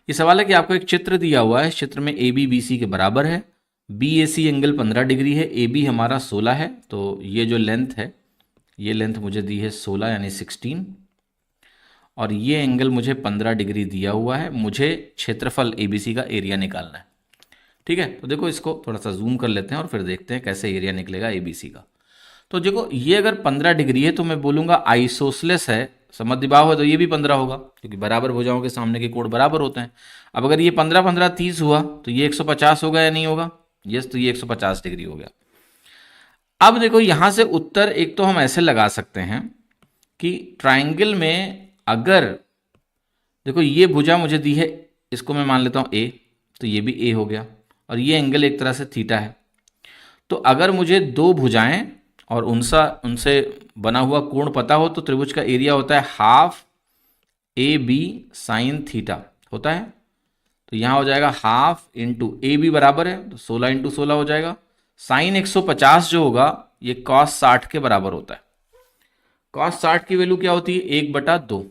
ये सवाल है कि आपको एक चित्र दिया हुआ है, इस चित्र में ए बी बी सी के बराबर है, बी ए सी एंगल 15 डिग्री है, ए बी हमारा 16 है, तो ये जो लेंथ है, ये लेंथ मुझे दी है 16 यानी 16, और ये एंगल मुझे 15 डिग्री दिया हुआ है। मुझे क्षेत्रफल ए बी सी का एरिया निकालना है। ठीक है, तो देखो इसको थोड़ा सा जूम कर लेते हैं और फिर देखते हैं कैसे एरिया निकलेगा ए बी सी का। तो देखो ये अगर 15 डिग्री है तो मैं बोलूँगा आइसोसलेस है, समद्विबाहु है, तो ये भी 15 होगा क्योंकि बराबर भुजाओं के सामने के कोण बराबर होते हैं। अब अगर ये 15 15 30 हुआ तो ये 150 होगा या नहीं होगा? यस, तो ये 150 डिग्री हो गया। अब देखो यहाँ से उत्तर एक तो हम ऐसे लगा सकते हैं कि ट्राइंगल में अगर देखो ये भुजा मुझे दी है, इसको मैं मान लेता हूँ ए, तो ये भी ए हो गया, और ये एंगल एक तरह से थीटा है। तो अगर मुझे दो भुजाएं और उनसे बना हुआ कोण पता हो तो त्रिभुज का एरिया होता है half a b sine theta होता है। तो यहाँ हो जाएगा हाफ इंटू ए बी बराबर है, तो 16 इंटू 16 हो जाएगा। साइन 150 जो होगा ये कॉस 60 के बराबर होता है। कॉस 60 की वैल्यू क्या होती है? 1/2,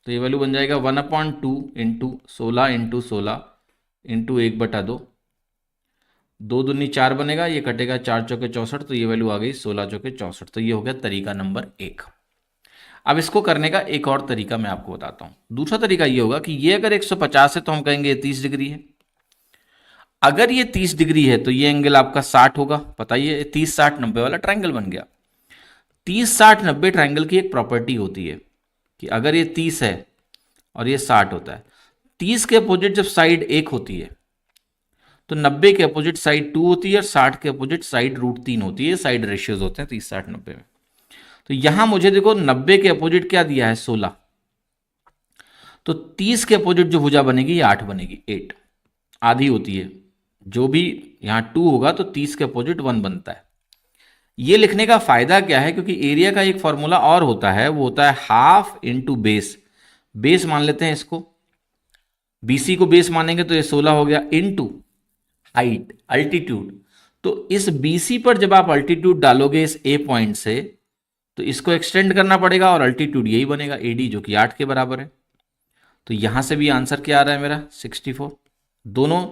तो ये वैल्यू बन जाएगा 1/2 इंटू 16 इंटू 16 इंटू 1/2, 2 दूनी 4 बनेगा, ये कटेगा 4 चौके 64, तो ये वैल्यू आ गई 16 चौके 64। तो ये हो गया तरीका नंबर 1। अब इसको करने का एक और तरीका मैं आपको बताता हूँ। दूसरा तरीका ये होगा कि ये अगर 150 है तो हम कहेंगे 30 डिग्री है। अगर ये 30 डिग्री है तो ये एंगल आपका 60 होगा। पता ही है 30 60 90 वाला ट्राइंगल बन गया। 30 60 90 ट्राइंगल की एक प्रॉपर्टी होती है कि अगर ये 30 है और ये 60 होता है, 30 के अपोजिट जब साइड 1 होती है तो 90 के अपोजिट साइड 2 होती है और 60 के अपोजिट साइड √3 होती है। साइड रेशियोज होते हैं 30 60 90 में। तो यहां मुझे देखो 90 के अपोजिट क्या दिया है? 16। तो 30 के अपोजिट जो भुजा बनेगी ये 8 बनेगी, 8 आधी होती है। जो भी यहाँ 2 होगा तो 30 के अपोजिट 1 बनता है। ये लिखने का फायदा क्या है? क्योंकि एरिया का एक फॉर्मूला और होता है, वो होता है हाफ इंटू बेस। बेस मान लेते हैं इसको, बीसी को बेस मानेंगे तो ये 16 हो गया, इंटू हाइट अल्टीट्यूड। तो इस बीसी पर जब आप अल्टीट्यूड डालोगे इस ए पॉइंट से तो इसको एक्सटेंड करना पड़ेगा और अल्टीट्यूड यही बनेगा एडी, जो कि 8 के बराबर है। तो यहां से भी आंसर क्या आ रहा है मेरा? 64। दोनों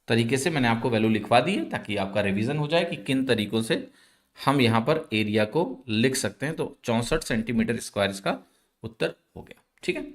तरीके से मैंने आपको वैल्यू लिखवा दी है ताकि आपका रिवीजन हो जाए कि किन तरीकों से हम यहां पर एरिया को लिख सकते हैं। तो 64 सेंटीमीटर स्क्वायर इसका उत्तर हो गया। ठीक है।